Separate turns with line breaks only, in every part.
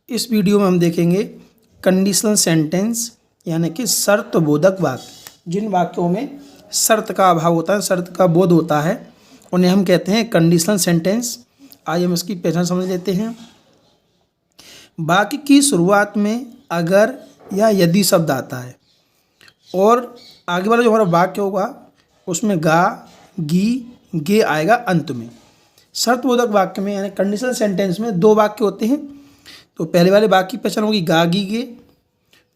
इस वीडियो में हम देखेंगे कंडीशनल सेंटेंस यानी कि शर्त बोधक वाक्य। जिन वाक्यों में शर्त का अभाव होता है, शर्त का बोध होता है, उन्हें हम कहते हैं कंडीशनल सेंटेंस। आइए हम इसकी पहचान समझ लेते हैं। वाक्य की शुरुआत में अगर या यदि शब्द आता है और आगे वाला जो हमारा वाक्य होगा उसमें गा, गी, गे आएगा अंत में। शर्तबोधक वाक्य में यानी कंडीशनल सेंटेंस में दो वाक्य होते हैं। तो पहले वाले वाक्य की पहचान होगी गा, गी, गे,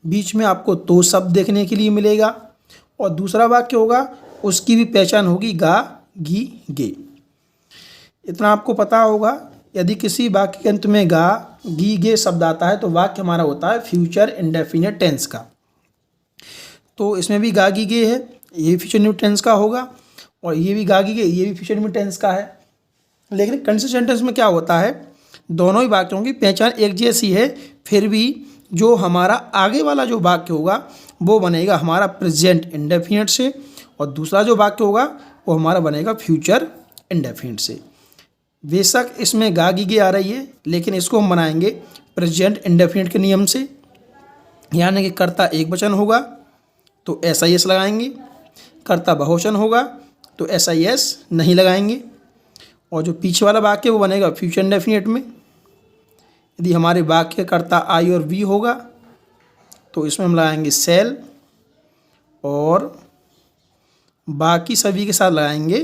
बीच में आपको तो शब्द देखने के लिए मिलेगा, और दूसरा वाक्य होगा उसकी भी पहचान होगी गा, गी, गे। इतना आपको पता होगा। यदि किसी वाक्य के अंत में गा, गी, गे शब्द आता है तो वाक्य हमारा होता है फ्यूचर इंडेफिनिट टेंस का। तो इसमें भी गा, गी, गे है, ये फ्यूचर इंडेफिनिट टेंस का होगा, और ये भी गा, गी, गे, ये भी फ्यूचर इंडेफिनिट टेंस का है। लेकिन कंडीशनल सेंटेंस में क्या होता है, दोनों ही वाक्यों की पहचान एक जैसी है, फिर भी जो हमारा आगे वाला जो वाक्य होगा वो बनेगा हमारा प्रेजेंट इंडेफिनिट से, और दूसरा जो वाक्य होगा वो हमारा बनेगा फ्यूचर इंडेफिनिट से। बेशक इसमें गा, गी, गे आ रही है, लेकिन इसको हम बनाएंगे प्रेजेंट इंडेफिनिट के नियम से। यानी कि कर्ता एक वचन होगा तो SIS लगाएंगे, कर्ता बहुवचन होगा तो SIS नहीं लगाएंगे, और जो पीछे वाला वाक्य वो बनेगा फ्यूचर इंडेफिनिट में। यदि हमारे वाक्य कर्ता आई और वी होगा तो इसमें हम लगाएंगे सेल, और बाकी सभी के साथ लगाएंगे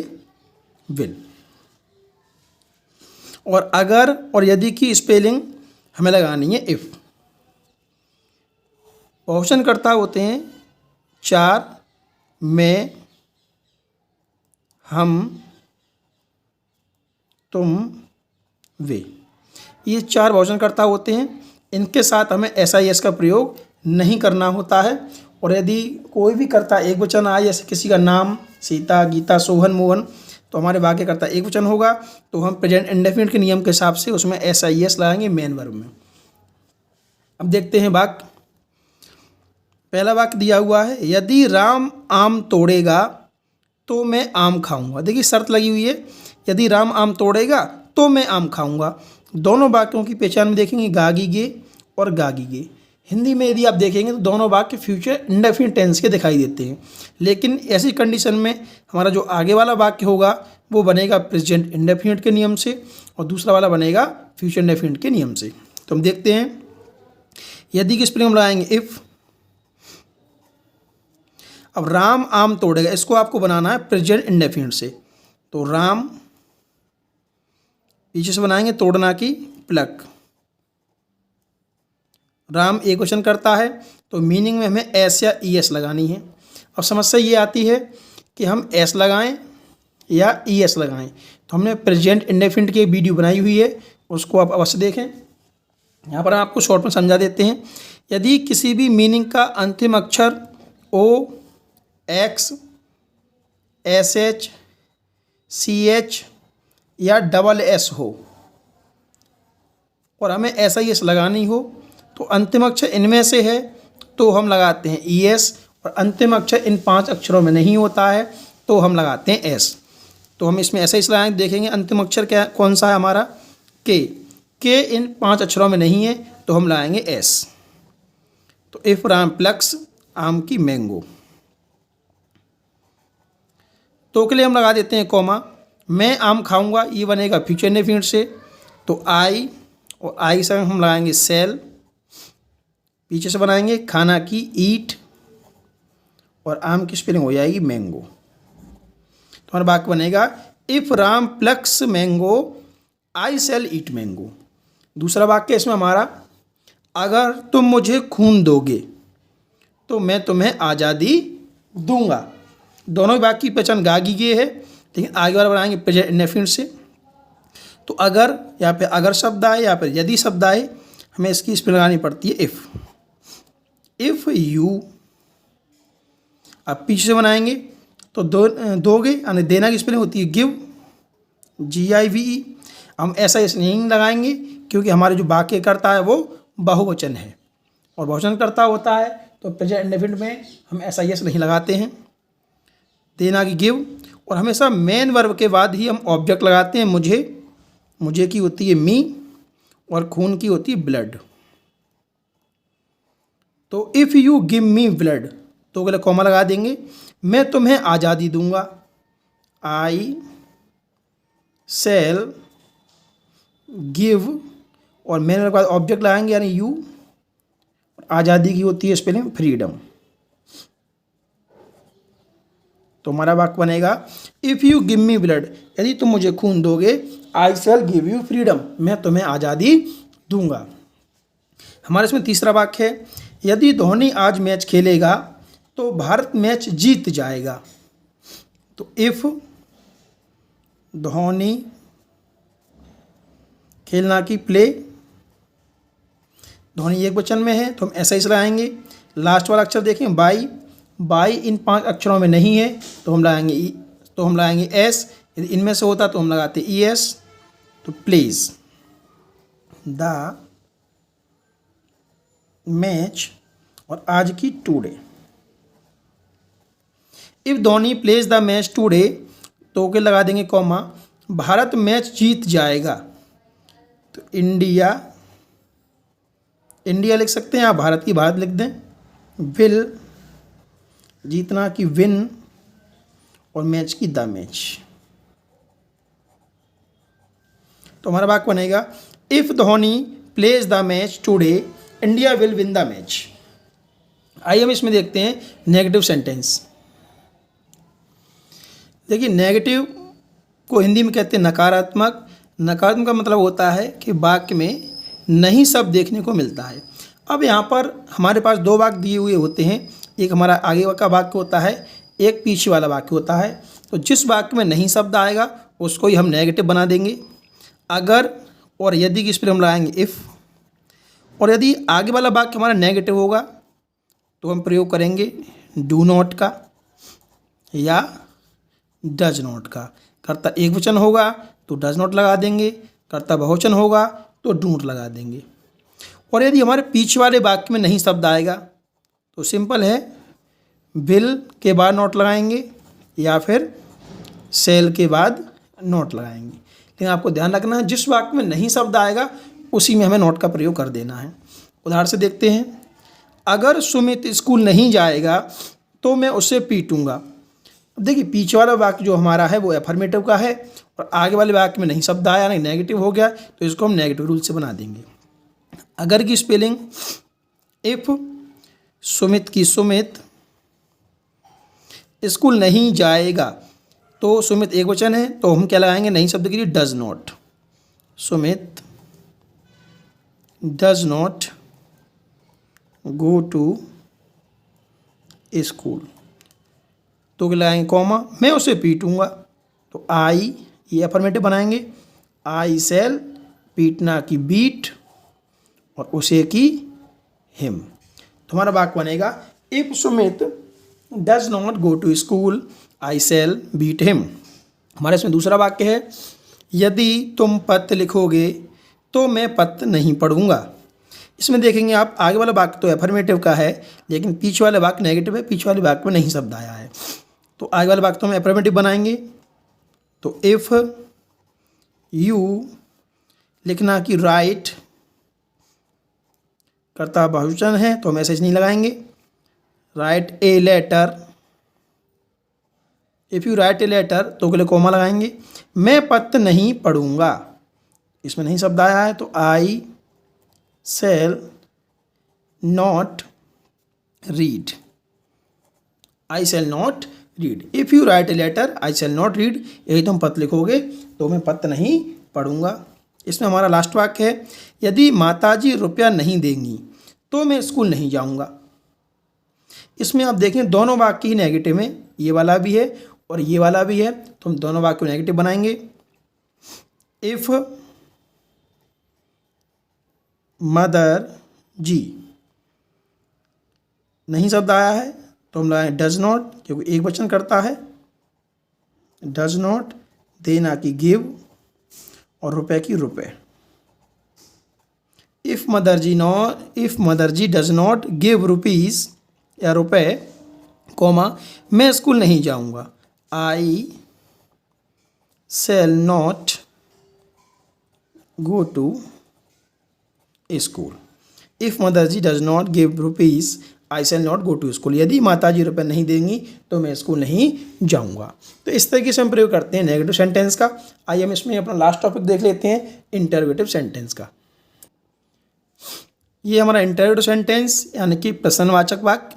विल। और अगर और यदि की स्पेलिंग हमें लगानी है इफ़। बहुवचन कर्ता होते हैं चार, मैं, हम, तुम, वे। ये चार बहुवचन कर्ता होते हैं। इनके साथ हमें SIS का प्रयोग नहीं करना होता है। और यदि कोई भी कर्ता एक वचन आए, जैसे किसी का नाम सीता, गीता, सोहन, मोहन, तो हमारे वाक्य कर्ता एक वचन होगा, तो हम प्रेजेंट इंडेफिनिट के नियम के हिसाब से उसमें SIS लगाएंगे मेन वर्ब में। अब देखते हैं वाक्य। पहला वाक्य दिया हुआ है, यदि राम आम तोड़ेगा तो मैं आम खाऊंगा। देखिए शर्त लगी हुई है, यदि राम आम तोड़ेगा तो मैं आम खाऊंगा। दोनों वाक्यों की पहचान में देखेंगे गा, गी, गे और गा, गी, गे। हिंदी में यदि आप देखेंगे तो दोनों वाक्य फ्यूचर इंडेफिनिट टेंस के दिखाई देते हैं, लेकिन ऐसी कंडीशन में हमारा जो आगे वाला वाक्य होगा वो बनेगा प्रेजेंट इंडेफिनिट के नियम से, और दूसरा वाला बनेगा फ्यूचर इंडेफिनिट के नियम से। तो हम देखते हैं, यदि की स्पेलिंग हम लगाएंगे इफ़। अब राम आम तोड़ेगा, इसको आपको बनाना है प्रेजेंट इंडेफिनिट से। तो राम पीछे से बनाएंगे तोड़ना की प्लक। राम एक वचन करता है तो मीनिंग में हमें एस या ES लगानी है। अब समस्या ये आती है कि हम S लगाएं या ES लगाएं। तो हमने प्रेजेंट इंडेफिनिट की एक वीडियो बनाई हुई है, उसको आप अवश्य देखें। यहाँ पर हम आपको शॉर्ट में समझा देते हैं। यदि किसी भी मीनिंग का अंतिम अक्षर O, X, SH, CH या SS हो और हमें SIS लगानी हो, तो अंतिम अक्षर इनमें से है तो हम लगाते हैं ES, और अंतिम अक्षर इन 5 अक्षरों में नहीं होता है तो हम लगाते हैं S। तो हम इसमें SIS लगाएंगे, देखेंगे अंतिम अक्षर क्या कौन सा है हमारा K इन 5 अक्षरों में नहीं है तो हम लगाएंगे S। तो इफ राम प्लक्स आम की मैंगो, तो के लिए हम लगा देते हैं कॉमा। मैं आम खाऊंगा, ये बनेगा फ्यूचर इंडेफिनिट से, तो आई, और आई से हम लगाएंगे सेल, पीछे से बनाएंगे खाना की ईट, और आम की स्पेलिंग हो जाएगी मैंगो। तो हमारा वाक्य बनेगा if Ram plucks mango I shall eat mango. दूसरा वाक्य इसमें हमारा, अगर तुम मुझे खून दोगे तो मैं तुम्हें आज़ादी दूंगा। दोनों वाक्य की पहचान गा, गी, गे है, लेकिन आगे वाला बनाएंगे प्रेजेंट इंडेफिनिट से। तो अगर यहाँ पे अगर शब्द आए या फिर यदि शब्द आए, हमें इसकी स्पेलिंग लगानी पड़ती है इफ़ यू। अब पीछे से बनाएंगे तो दोगे, यानी देना की स्पेलिंग होती है गिव, GIVE। हम SIS नहीं लगाएंगे क्योंकि हमारे जो वाक्य करता है वो बहुवचन है, और बहुवचन करता होता है तो प्रेजेंट इंडेफिनिट में हम SIS नहीं लगाते हैं। देना की गिव, और हमेशा मेन वर्ब के बाद ही हम ऑब्जेक्ट लगाते हैं। मुझे की होती है मी, और खून की होती है ब्लड। तो if you give me blood, तो अगले कॉमा लगा देंगे, मैं तुम्हें आज़ादी दूंगा, आई सेल गिव, और मैंने के बाद ऑब्जेक्ट लगाएंगे यानी यू, आज़ादी की होती है स्पेलिंग फ्रीडम। तो हमारा वाक्य बनेगा if you give me blood, यदि तुम मुझे खून दोगे, आई शैल गिव यू फ्रीडम, मैं तुम्हें आज़ादी दूंगा। हमारे इसमें तीसरा वाक्य है, यदि धोनी आज मैच खेलेगा तो भारत मैच जीत जाएगा। तो इफ़ धोनी, खेलना की प्ले, धोनी एक वचन में है तो हम ऐसा ही लगाएंगे। लास्ट वाला अक्षर देखें बाई, बाई इन 5 अक्षरों में नहीं है तो हम लगाएंगे एस, यदि इनमें से होता तो हम लगाते ई एस। तो प्लीज द मैच, और आज की today. If Dhoni plays the match today, तो के लगा देंगे कॉमा, भारत मैच जीत जाएगा। तो इंडिया, इंडिया लिख सकते हैं, आप भारत की भारत लिख दें, विल जीतना की विन, और मैच की द मैच। तो हमारा वाक्य बनेगा if Dhoni plays the match today, India will win the match. आइए हम इसमें देखते हैं नेगेटिव सेंटेंस। देखिए नेगेटिव को हिंदी में कहते हैं नकारात्मक। नकारात्मक का मतलब होता है कि वाक्य में नहीं शब्द देखने को मिलता है। अब यहाँ पर हमारे पास 2 वाक्य दिए हुए होते हैं, एक हमारा आगे का वाक्य होता है, एक पीछे वाला वाक्य होता है। तो जिस वाक्य में नहीं शब्द आएगा उसको ही हम नेगेटिव बना देंगे। अगर और यदि की स्पेलिंग हम लगाएंगे इफ़, और यदि आगे वाला वाक्य हमारा नेगेटिव होगा तो हम प्रयोग करेंगे डू नॉट का या डज नॉट का। कर्ता एक वचन होगा तो डज नॉट लगा देंगे, कर्ता बहुवचन होगा तो डू नॉट लगा देंगे। और यदि हमारे पीछे वाले वाक्य में नहीं शब्द आएगा तो सिंपल है, विल के बाद नॉट लगाएंगे या फिर सेल के बाद नॉट लगाएंगे। लेकिन आपको ध्यान रखना है जिस वाक्य में नहीं शब्द आएगा उसी में हमें नॉट का प्रयोग कर देना है। उदाहरण से देखते हैं, अगर सुमित स्कूल नहीं जाएगा तो मैं उसे पीटूंगा। देखिए पीछे वाला वाक्य जो हमारा है वो एफर्मेटिव का है और आगे वाले वाक्य में नहीं शब्द आया, नहीं नेगेटिव हो गया, तो इसको हम नेगेटिव रूल से बना देंगे। अगर की स्पेलिंग इफ, सुमित की सुमित, स्कूल नहीं जाएगा, तो सुमित एक वचन है तो हम क्या लगाएंगे नहीं शब्द के लिए does not. Sumit does not go to school, तो क्या लगाएंगे कॉमा, मैं उसे पीटूंगा। तो आई, ये अफर्मेटिव बनाएंगे, आई सेल, पीटना की बीट, और उसे की हिम। तो हमारा वाक्य बनेगा if Sumit does not go to school I shall beat him. हमारे इसमें दूसरा वाक्य है, यदि तुम पत्र लिखोगे तो मैं पत्र नहीं पढ़ूंगा। इसमें देखेंगे आप आगे वाला वाक्य तो एफर्मेटिव का है लेकिन पीछे वाला वाक्य नेगेटिव है, पीछे वाले वाक्य में नहीं शब्द आया है। तो आगे वाले वाक्य तो हम एफर्मेटिव बनाएंगे। तो इफ यू, लिखना कि राइट, कर्ता बहुवचन है तो हम मैसेज नहीं लगाएंगे, write a letter, if you write a letter तो के लिए कोमा लगाएंगे, मैं पत्र नहीं पढ़ूंगा, इसमें नहीं शब्द आया है तो I shall not read, I shall not read. If you write a letter I shall not read, यही तुम पत्र लिखोगे तो मैं पत्र नहीं पढ़ूंगा। इसमें हमारा लास्ट वाक्य है, यदि माताजी रुपया नहीं देंगी तो मैं स्कूल नहीं जाऊंगा। इसमें आप देखें दोनों वाक्य ही नेगेटिव हैं, ये वाला भी है और ये वाला भी है, तो हम दोनों वाक्य को नेगेटिव बनाएंगे। इफ मदर जी, नहीं शब्द आया है तो हम लगाएं डज नॉट, क्योंकि एक वचन करता है, डज नॉट, देना की गिव, और रुपए की रुपए। If mother ji does not give rupees या रुपए, कोमा, मैं स्कूल नहीं जाऊंगा, I shall not go to school. If mother ji does not give rupees I shall not go to school. यदि माता जी रुपये नहीं देंगी तो मैं स्कूल नहीं जाऊँगा। तो इस तरीके से हम प्रयोग करते हैं नेगेटिव सेंटेंस का। आइए हम इसमें अपना लास्ट टॉपिक देख लेते हैं, इंटरोगेटिव सेंटेंस का। ये हमारा इंटरोगेटिव सेंटेंस यानी कि प्रश्नवाचक वाक्य।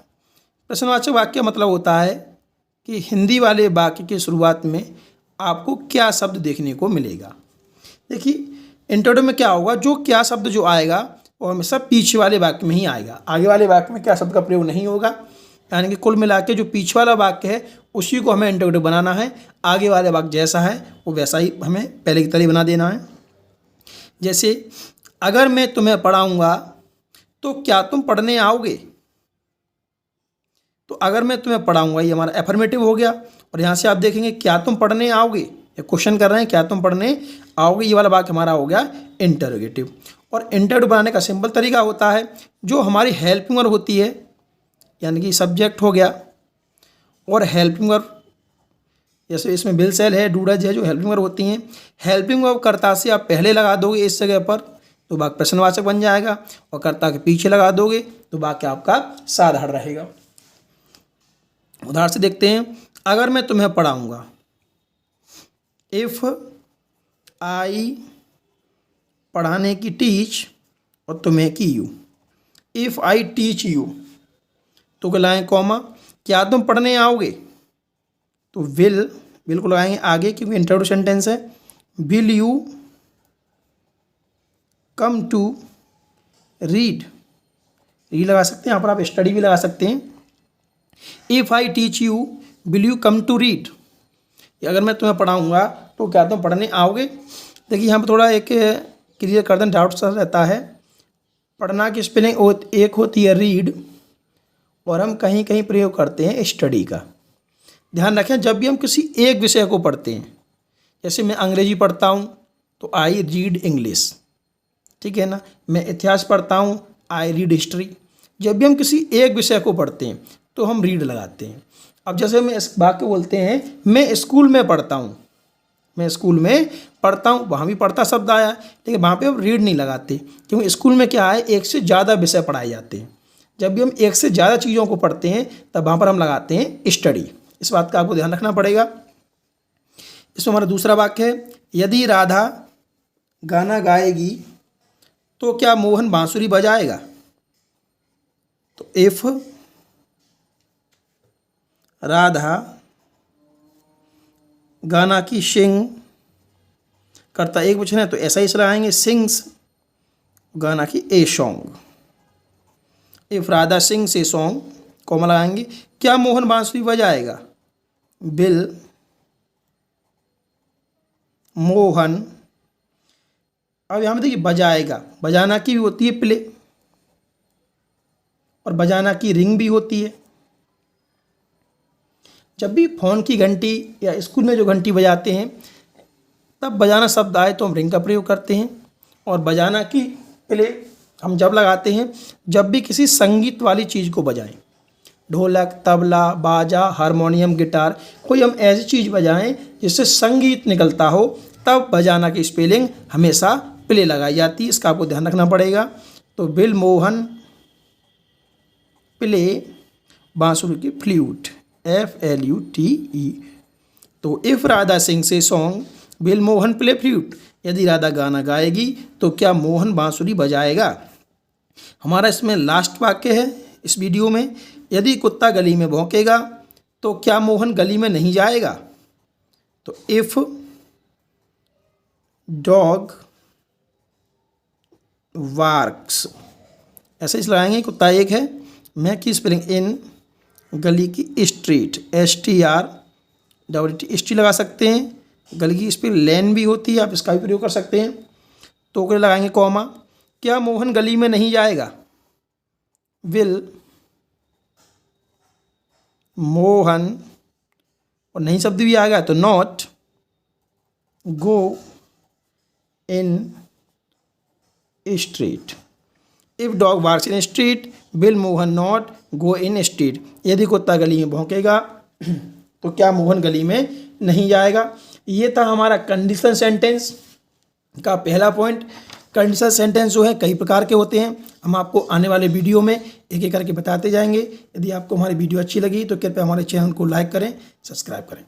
प्रश्नवाचक वाक्य का मतलब होता है कि हिंदी वाले वाक्य की शुरुआत में आपको क्या शब्द देखने को मिलेगा। देखिए इंटरोगेटिव में क्या होगा, जो क्या शब्द जो आएगा वो हमेशा पीछे वाले वाक्य में ही आएगा, आगे वाले वाक्य में क्या शब्द का प्रयोग नहीं होगा। यानी कि कुल मिला के जो पीछे वाला वाक्य है उसी को हमें इंटरोगेटिव बनाना है, आगे वाले वाक्य जैसा है वो वैसा ही हमें पहले की तरह बना देना है। जैसे अगर मैं तुम्हें पढ़ाऊँगा तो क्या तुम पढ़ने आओगे। तो अगर मैं तुम्हें पढ़ाऊँगा ये हमारा एफर्मेटिव हो गया। और यहाँ से आप देखेंगे क्या तुम पढ़ने आओगे, ये क्वेश्चन कर रहे हैं क्या तुम पढ़ने आओगे, ये वाला वाक्य हमारा हो गया इंटरोगेटिव। और इंटरोगेटिव बनाने का सिंपल तरीका होता है, जो हमारी हेल्पिंग वर्ब होती है यानी कि सब्जेक्ट हो गया और हेल्पिंग वर्ब, जैसे इसमें विल सेल है, डू डज है, जो हेल्पिंग वर्ब होती हैं, हेल्पिंग वर्ब कर्ता से आप पहले लगा दोगे इस जगह पर तो वाक्य प्रश्नवाचक बन जाएगा, और कर्ता के पीछे लगा दोगे तो वाक्य आपका साधारण रहेगा। उदाहरण से देखते हैं, अगर मैं तुम्हें पढ़ाऊँगा, इफ़ आई पढ़ाने की टीच और तुम्हें की you, if I teach you तो क्या लगाएंगे कॉमा, क्या तुम पढ़ने आओगे तो विल को लगाएंगे आगे क्योंकि इंटरोगेटिव सेंटेंस है। Will you come to read लगा सकते हैं, यहाँ पर आप स्टडी भी लगा सकते हैं। If I teach you will you come to read, अगर मैं तुम्हें पढ़ाऊँगा तो क्या तुम पढ़ने आओगे। देखिए यहाँ पर थोड़ा एक क्लियर कर दें, डाउट सा रहता है। पढ़ना की स्पेलिंग एक होती है रीड और हम कहीं कहीं प्रयोग करते हैं स्टडी का। ध्यान रखें जब भी हम किसी एक विषय को पढ़ते हैं, जैसे मैं अंग्रेजी पढ़ता हूँ तो आई रीड इंग्लिश, ठीक है ना, मैं इतिहास पढ़ता हूँ आई रीड हिस्ट्री। जब भी हम किसी एक विषय को पढ़ते हैं तो हम रीड लगाते हैं। अब जैसे मैं इस वाक्य बोलते हैं मैं स्कूल में पढ़ता हूँ, मैं स्कूल में पढ़ता हूँ, वहाँ भी पढ़ता शब्द आया लेकिन वहाँ पे अब रीड नहीं लगाते क्योंकि स्कूल में क्या है एक से ज़्यादा विषय पढ़ाए जाते हैं। जब भी हम एक से ज़्यादा चीज़ों को पढ़ते हैं तब वहाँ पर हम लगाते हैं स्टडी। इस बात का आपको ध्यान रखना पड़ेगा। इसमें हमारा दूसरा वाक्य है, यदि राधा गाना गाएगी तो क्या मोहन बांसुरी बजाएगा। तो इफ़ राधा गाना की सिंग करता एक वचन है तो ऐसा ही लगाएंगे सिंग्स गाना की a song. If Radha sings a song comma लगाएंगे, क्या मोहन बांसुरी बजाएगा। विल मोहन, अब यहाँ पे देखिए बजाएगा, बजाना की भी होती है प्ले और बजाना की रिंग भी होती है। जब भी फ़ोन की घंटी या स्कूल में जो घंटी बजाते हैं तब बजाना शब्द आए तो हम रिंग का प्रयोग करते हैं। और बजाना की प्ले हम जब लगाते हैं जब भी किसी संगीत वाली चीज़ को बजाएं, ढोलक, तबला, बाजा, हारमोनियम, गिटार, कोई हम ऐसी चीज़ बजाएं जिससे संगीत निकलता हो, तब बजाना की स्पेलिंग हमेशा प्ले लगाई जाती है। इसका आपको ध्यान रखना पड़ेगा। तो विल मोहन प्ले बांसुरी की फ्लूट, FLUTE। तो if Radha sings a song will Mohan play flute, यदि राधा गाना गाएगी तो क्या मोहन बांसुरी बजाएगा। हमारा इसमें लास्ट वाक्य है इस वीडियो में, यदि कुत्ता गली में भौंकेगा तो क्या मोहन गली में नहीं जाएगा। तो इफ़ डॉग बार्क्स, ऐसे ही लगाएंगे, कुत्ता एक है, मैं की स्पेलिंग इन, गली की स्ट्रीट STREET स्ट्री लगा सकते हैं। गली की स्पेलिंग लेन भी होती है, आप इसका भी प्रयोग कर सकते हैं। तो क्या लगाएंगे कॉमा, क्या मोहन गली में नहीं जाएगा। विल मोहन, और नहीं शब्द भी आएगा तो not go in street. If dog barks in street will Mohan not go in street, यदि कुत्ता गली में भौंकेगा तो क्या मोहन गली में नहीं जाएगा। ये था हमारा कंडीशनल सेंटेंस का पहला पॉइंट। कंडीशनल सेंटेंस जो है कई प्रकार के होते हैं, हम आपको आने वाले वीडियो में एक एक करके बताते जाएंगे। यदि आपको हमारी वीडियो अच्छी लगी तो कृपया हमारे चैनल को लाइक करें, सब्सक्राइब करें।